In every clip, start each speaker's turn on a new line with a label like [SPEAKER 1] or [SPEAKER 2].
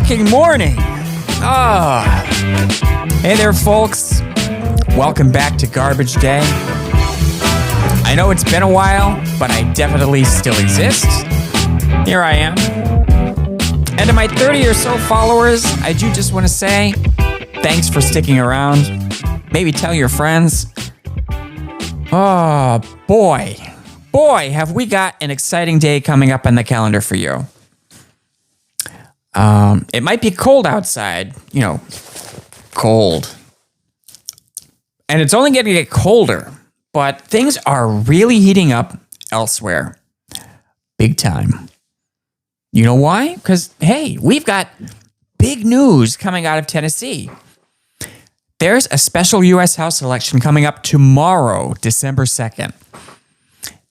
[SPEAKER 1] fucking morning. Hey there, folks. Welcome back to Garbage Day. I know it's been a while, but I definitely still exist. Here I am. And to my 30 or so followers, I do just want to say thanks for sticking around. Maybe tell your friends. Oh, boy, have we got an exciting day coming up on the calendar for you. It might be cold outside, cold. And it's only going to get colder, but things are really heating up elsewhere. Big time. You know why? Because, hey, we've got big news coming out of Tennessee. There's a special U.S. House election coming up tomorrow, December 2nd.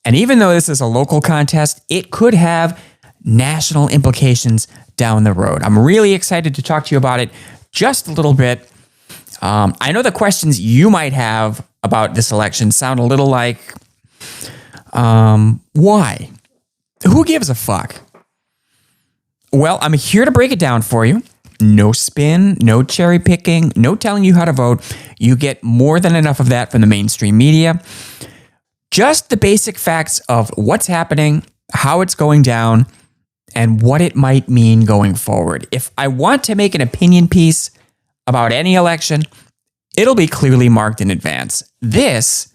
[SPEAKER 1] And even though this is a local contest, it could have national implications down the road. I'm really excited to talk to you about it just a little bit. I know the questions you might have about this election sound a little like, why? Who gives a fuck? Well, I'm here to break it down for you. No spin, no cherry picking, no telling you how to vote. You get more than enough of that from the mainstream media. Just the basic facts of what's happening, how it's going down, and what it might mean going forward. If I want to make an opinion piece about any election, it'll be clearly marked in advance. This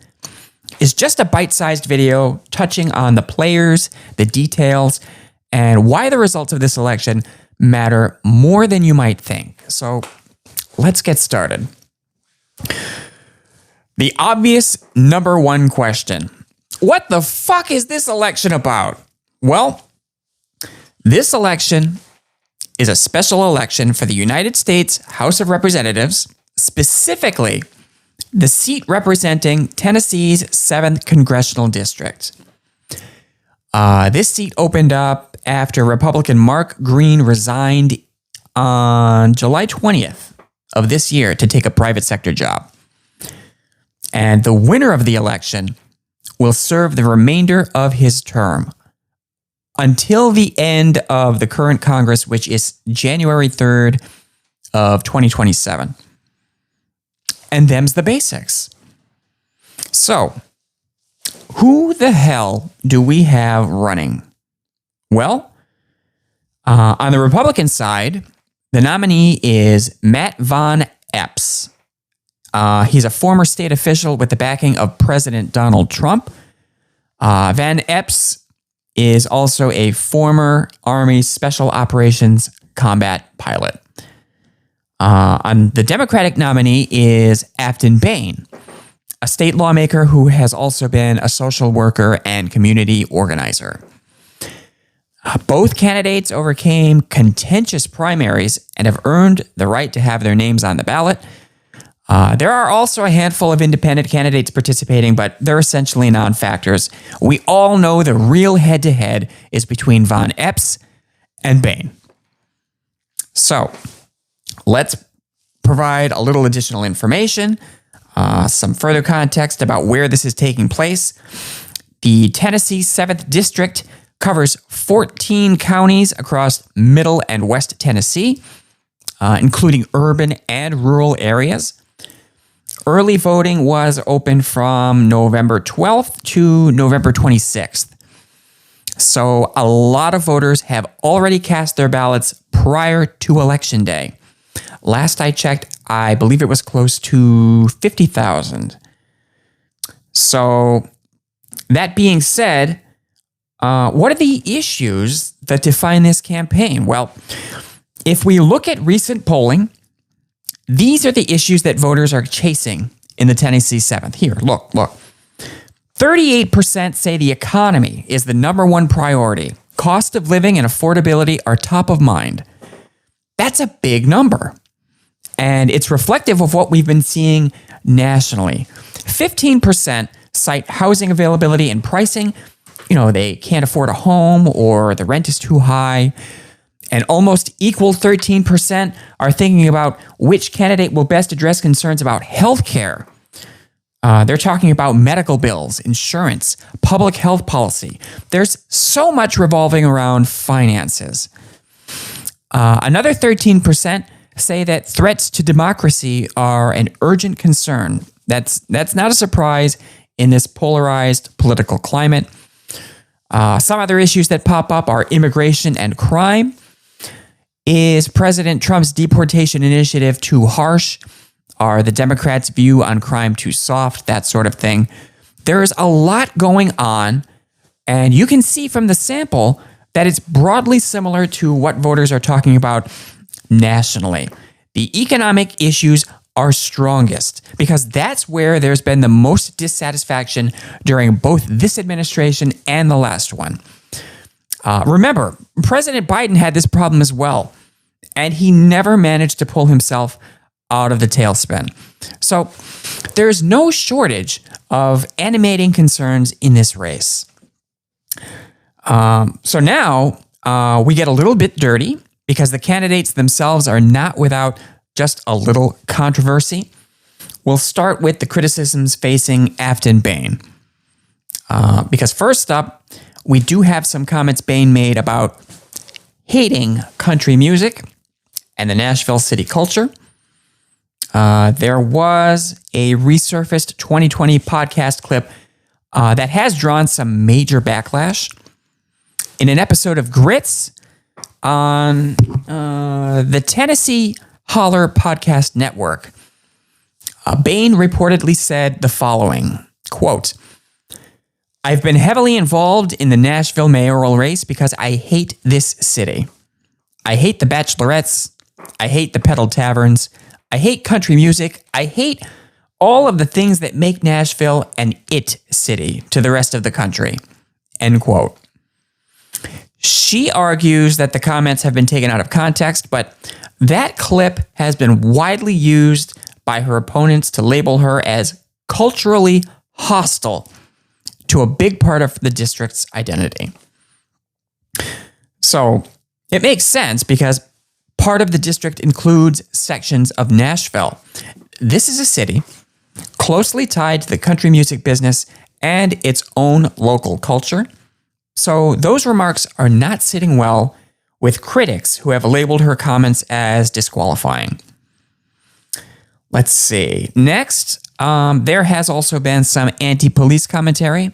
[SPEAKER 1] is just a bite-sized video touching on the players, the details, and why the results of this election matter more than you might think. So let's get started. The obvious number one question. What the fuck is this election about? Well, this election is a special election for the United States House of Representatives, specifically the seat representing Tennessee's 7th Congressional District. This seat opened up after Republican Mark Green resigned on July 20th of this year to take a private sector job. And the winner of the election will serve the remainder of his term until the end of the current Congress, which is January 3rd of 2027. And them's the basics. So, who the hell do we have running? Well, on the Republican side, the nominee is Matt Von Epps. He's a former state official with the backing of President Donald Trump. Van Epps is also a former Army Special Operations combat pilot. On the Democratic nominee is Afton Bain, a state lawmaker who has also been a social worker and community organizer. Both candidates overcame contentious primaries and have earned the right to have their names on the ballot. There are also a handful of independent candidates participating, but they're essentially non-factors. We all know the real head-to-head is between Von Epps and Bain. So, let's provide a little additional information, some further context about where this is taking place. The Tennessee 7th District covers 14 counties across Middle and West Tennessee, including urban and rural areas. Early voting was open from November 12th to November 26th. So a lot of voters have already cast their ballots prior to Election Day. Last I checked, I believe it was close to 50,000. So that being said, what are the issues that define this campaign? Well, if we look at recent polling, these are the issues that voters are chasing in the Tennessee 7th. Here, look. 38% say the economy is the number one priority. Cost of living and affordability are top of mind. That's a big number. And it's reflective of what we've been seeing nationally. 15% cite housing availability and pricing. They can't afford a home or the rent is too high. And almost equal 13% are thinking about which candidate will best address concerns about healthcare. They're talking about medical bills, insurance, public health policy. There's so much revolving around finances. Another 13% say that threats to democracy are an urgent concern. That's not a surprise in this polarized political climate. Some other issues that pop up are immigration and crime. Is President Trump's deportation initiative too harsh? Are the Democrats' view on crime too soft? That sort of thing. There's a lot going on, and you can see from the sample that it's broadly similar to what voters are talking about nationally. The economic issues are strongest because that's where there's been the most dissatisfaction during both this administration and the last one. Remember, President Biden had this problem as well, and he never managed to pull himself out of the tailspin. So there's no shortage of animating concerns in this race. So now we get a little bit dirty because the candidates themselves are not without just a little controversy. We'll start with the criticisms facing Afton Bain. Because first up, we do have some comments Bain made about hating country music and the Nashville city culture. There was a resurfaced 2020 podcast clip that has drawn some major backlash. In an episode of Grits on the Tennessee Holler Podcast Network, Bain reportedly said the following, quote, "I've been heavily involved in the Nashville mayoral race because I hate this city. I hate the bachelorettes. I hate the pedal taverns. I hate country music. I hate all of the things that make Nashville an it city to the rest of the country." End quote. She argues that the comments have been taken out of context, but that clip has been widely used by her opponents to label her as culturally hostile to a big part of the district's identity. So it makes sense because part of the district includes sections of Nashville. This is a city closely tied to the country music business and its own local culture. So those remarks are not sitting well with critics who have labeled her comments as disqualifying. Let's see. Next, there has also been some anti-police commentary.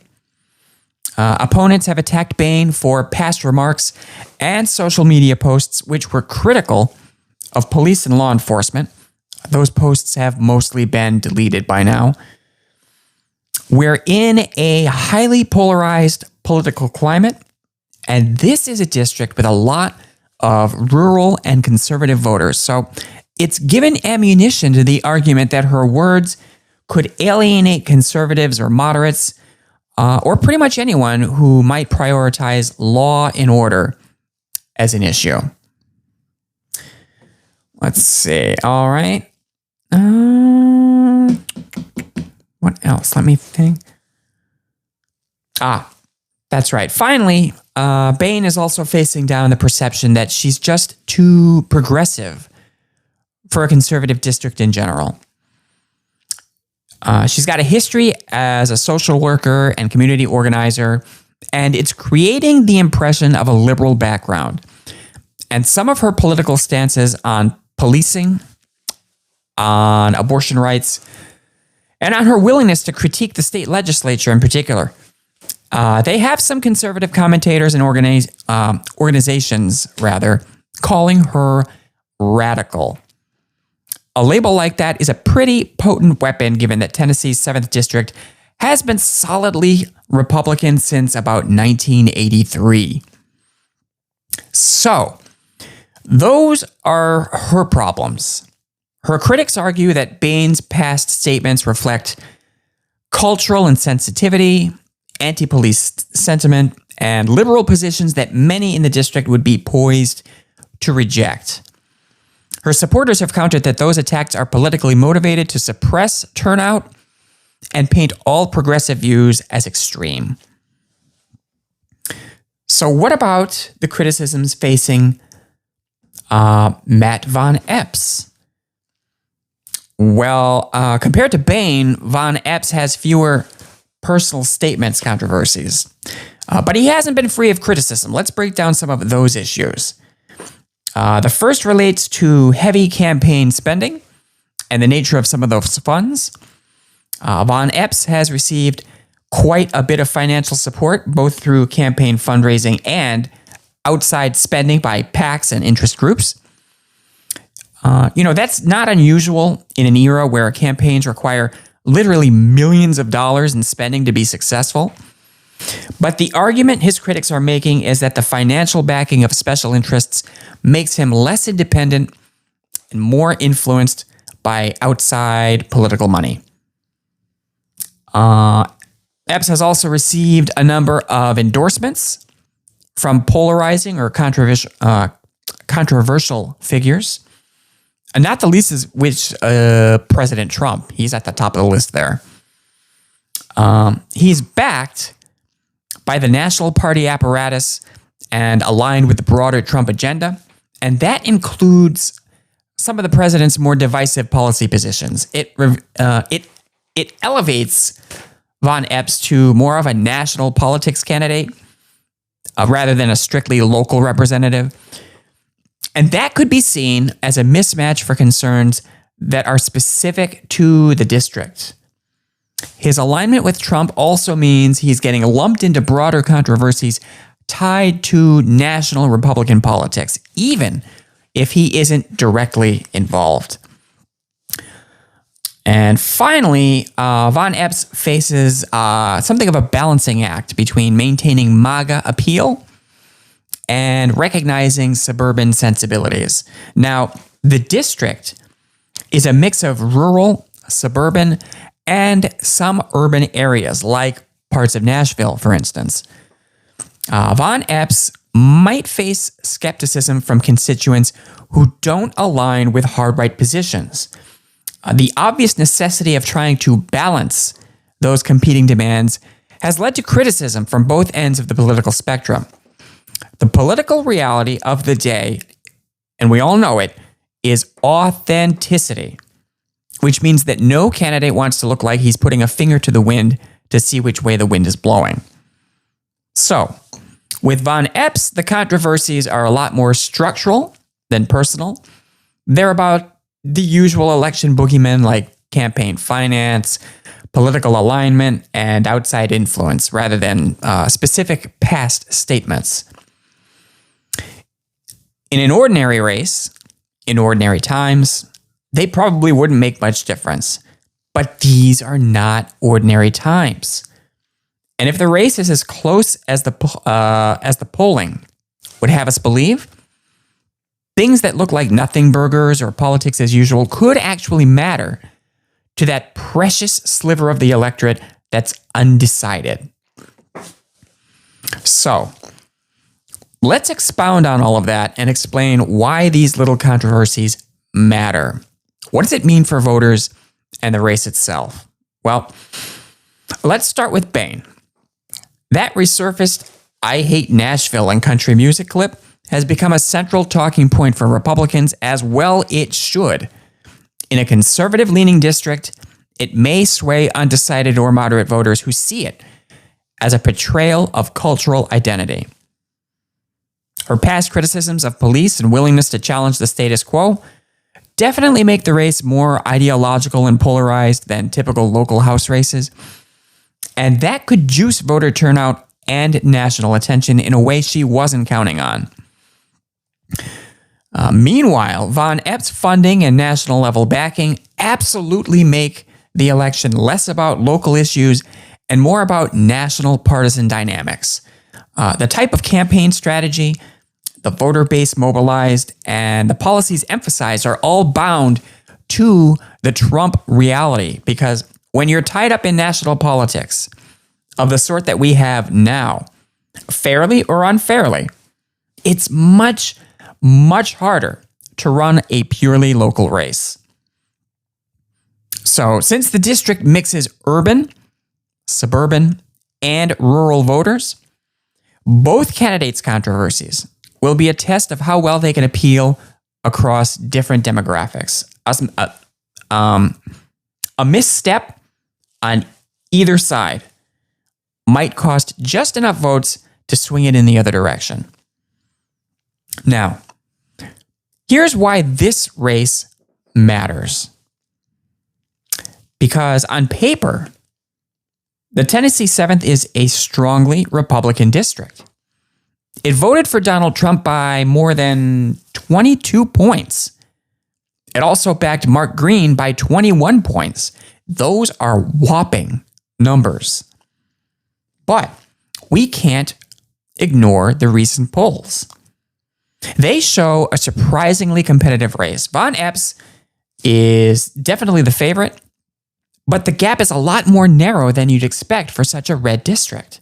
[SPEAKER 1] Opponents have attacked Bain for past remarks and social media posts which were critical of police and law enforcement. Those posts have mostly been deleted by now. We're in a highly polarized political climate, and this is a district with a lot of rural and conservative voters. So it's given ammunition to the argument that her words could alienate conservatives or moderates, or pretty much anyone who might prioritize law and order as an issue. Let's see. All right. What else? Let me think. That's right. Finally, Bain is also facing down the perception that she's just too progressive for a conservative district in general. She's got a history as a social worker and community organizer, and it's creating the impression of a liberal background. And some of her political stances on policing, on abortion rights, and on her willingness to critique the state legislature in particular. They have some conservative commentators and organizations, calling her radical. A label like that is a pretty potent weapon given that Tennessee's 7th District has been solidly Republican since about 1983. So, those are her problems. Her critics argue that Bain's past statements reflect cultural insensitivity, anti-police sentiment, and liberal positions that many in the district would be poised to reject. Her supporters have countered that those attacks are politically motivated to suppress turnout and paint all progressive views as extreme. So what about the criticisms facing Matt Von Epps? Well, compared to Bain, Von Epps has fewer personal statements controversies. But he hasn't been free of criticism. Let's break down some of those issues. The first relates to heavy campaign spending and the nature of some of those funds. Von Epps has received quite a bit of financial support, both through campaign fundraising and outside spending by PACs and interest groups. That's not unusual in an era where campaigns require literally millions of dollars in spending to be successful. But the argument his critics are making is that the financial backing of special interests makes him less independent and more influenced by outside political money. Epps has also received a number of endorsements from polarizing or controversial figures, and not the least is which President Trump. He's at the top of the list there. He's backed by the National Party apparatus and aligned with the broader Trump agenda, and that includes some of the president's more divisive policy positions. It elevates Von Epps to more of a national politics candidate rather than a strictly local representative. And that could be seen as a mismatch for concerns that are specific to the district. His alignment with Trump also means he's getting lumped into broader controversies tied to national Republican politics, even if he isn't directly involved. And finally, Von Epps faces something of a balancing act between maintaining MAGA appeal and recognizing suburban sensibilities. Now, the district is a mix of rural, suburban, and some urban areas, like parts of Nashville, for instance. Von Epps might face skepticism from constituents who don't align with hard-right positions. The obvious necessity of trying to balance those competing demands has led to criticism from both ends of the political spectrum. The political reality of the day, and we all know it, is authenticity, which means that no candidate wants to look like he's putting a finger to the wind to see which way the wind is blowing. So, with Von Epps, the controversies are a lot more structural than personal. They're about the usual election boogeymen like campaign finance, political alignment, and outside influence, rather than specific past statements. In an ordinary race, in ordinary times, they probably wouldn't make much difference. But these are not ordinary times. And if the race is as close as the polling would have us believe, things that look like nothing burgers or politics as usual could actually matter to that precious sliver of the electorate that's undecided. So, let's expound on all of that and explain why these little controversies matter. What does it mean for voters and the race itself? Well, let's start with Bain. That resurfaced I Hate Nashville and country music clip has become a central talking point for Republicans, as well it should. In a conservative-leaning district, it may sway undecided or moderate voters who see it as a portrayal of cultural identity. Her past criticisms of police and willingness to challenge the status quo definitely make the race more ideological and polarized than typical local House races. And that could juice voter turnout and national attention in a way she wasn't counting on. Meanwhile, Von Epps' funding and national level backing absolutely make the election less about local issues and more about national partisan dynamics. The type of campaign strategy, the voter base mobilized, and the policies emphasized are all bound to the Trump reality, because when you're tied up in national politics of the sort that we have now, fairly or unfairly, it's much, much harder to run a purely local race. So, since the district mixes urban, suburban, and rural voters, both candidates' controversies will be a test of how well they can appeal across different demographics. A misstep on either side might cost just enough votes to swing it in the other direction. Now, Here's why this race matters. Because on paper, the Tennessee 7th is a strongly Republican district. It voted for Donald Trump by more than 22 points. It also backed Mark Green by 21 points. Those are whopping numbers. But we can't ignore the recent polls. They show a surprisingly competitive race. Von Epps is definitely the favorite, but the gap is a lot more narrow than you'd expect for such a red district.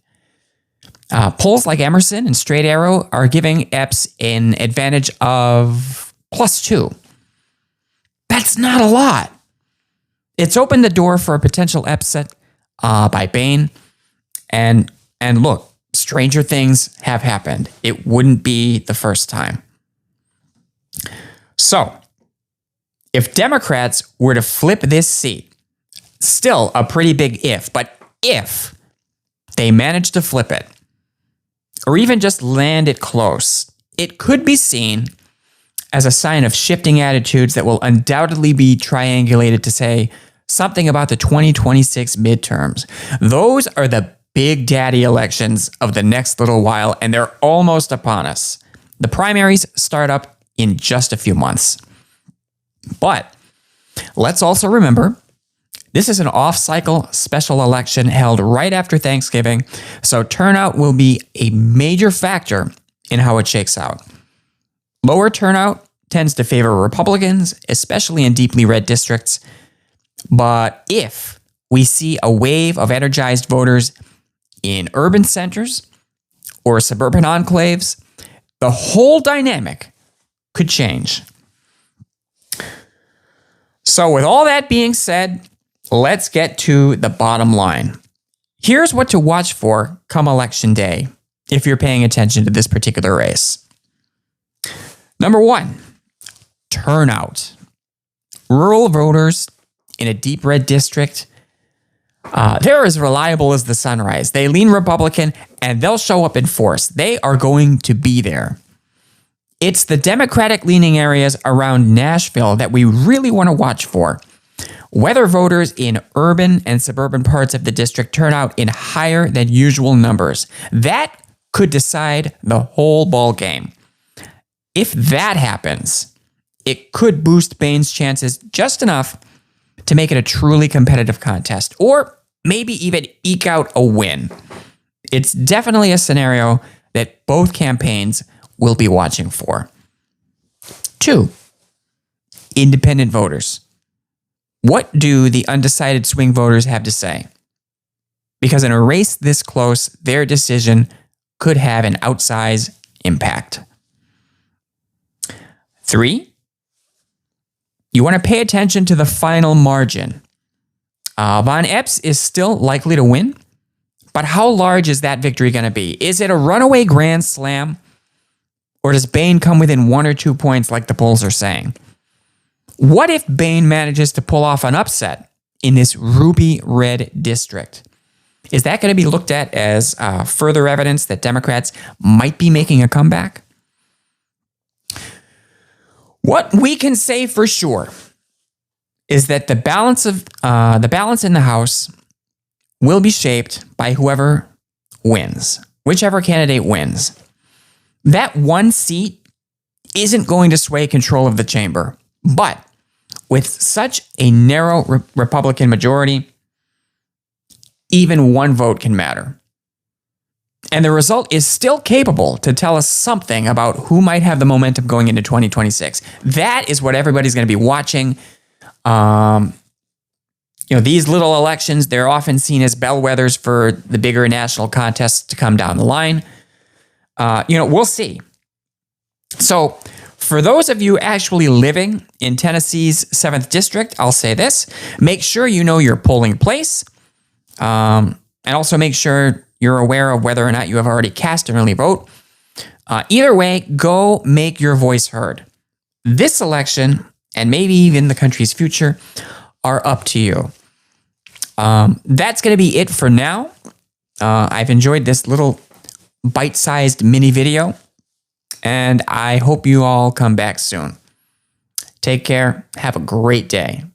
[SPEAKER 1] Polls like Emerson and Straight Arrow are giving Epps an advantage of +2. That's not a lot. It's opened the door for a potential upset by Bain. And look, stranger things have happened. It wouldn't be the first time. So, if Democrats were to flip this seat, still a pretty big if, but if they manage to flip it, or even just land it close, it could be seen as a sign of shifting attitudes that will undoubtedly be triangulated to say something about the 2026 midterms. Those are the big daddy elections of the next little while, and they're almost upon us. The primaries start up in just a few months. But let's also remember, this is an off-cycle special election held right after Thanksgiving, so turnout will be a major factor in how it shakes out. Lower turnout tends to favor Republicans, especially in deeply red districts. But if we see a wave of energized voters in urban centers or suburban enclaves, the whole dynamic could change. So with all that being said, let's get to the bottom line. Here's what to watch for come election day if you're paying attention to this particular race. Number 1, turnout. Rural voters in a deep red district, they're as reliable as the sunrise. They lean Republican and they'll show up in force. They are going to be there. It's the Democratic-leaning areas around Nashville that we really want to watch for. Whether voters in urban and suburban parts of the district turn out in higher than usual numbers. That could decide the whole ball game. If that happens, it could boost Bain's chances just enough to make it a truly competitive contest, or maybe even eke out a win. It's definitely a scenario that both campaigns will be watching for. 2, independent voters. What do the undecided swing voters have to say? Because in a race this close, their decision could have an outsized impact. 3, you want to pay attention to the final margin. Von Epps is still likely to win, but how large is that victory going to be? Is it a runaway grand slam, or does Bain come within 1 or 2 points like the polls are saying? What if Bain manages to pull off an upset in this ruby red district? Is that going to be looked at as further evidence that Democrats might be making a comeback? What we can say for sure is that the balance in the House will be shaped by whoever wins, whichever candidate wins. That one seat isn't going to sway control of the chamber, but with such a narrow Republican majority, even one vote can matter. And the result is still capable to tell us something about who might have the momentum going into 2026. That is what everybody's going to be watching. These little elections, they're often seen as bellwethers for the bigger national contests to come down the line. We'll see. So for those of you actually living in Tennessee's 7th district, I'll say this: make sure you know your polling place, and also make sure you're aware of whether or not you have already cast an early vote. Either way, go make your voice heard. This election, and maybe even the country's future, are up to you. That's going to be it for now. I've enjoyed this little bite-sized mini video, and I hope you all come back soon. Take care. Have a great day.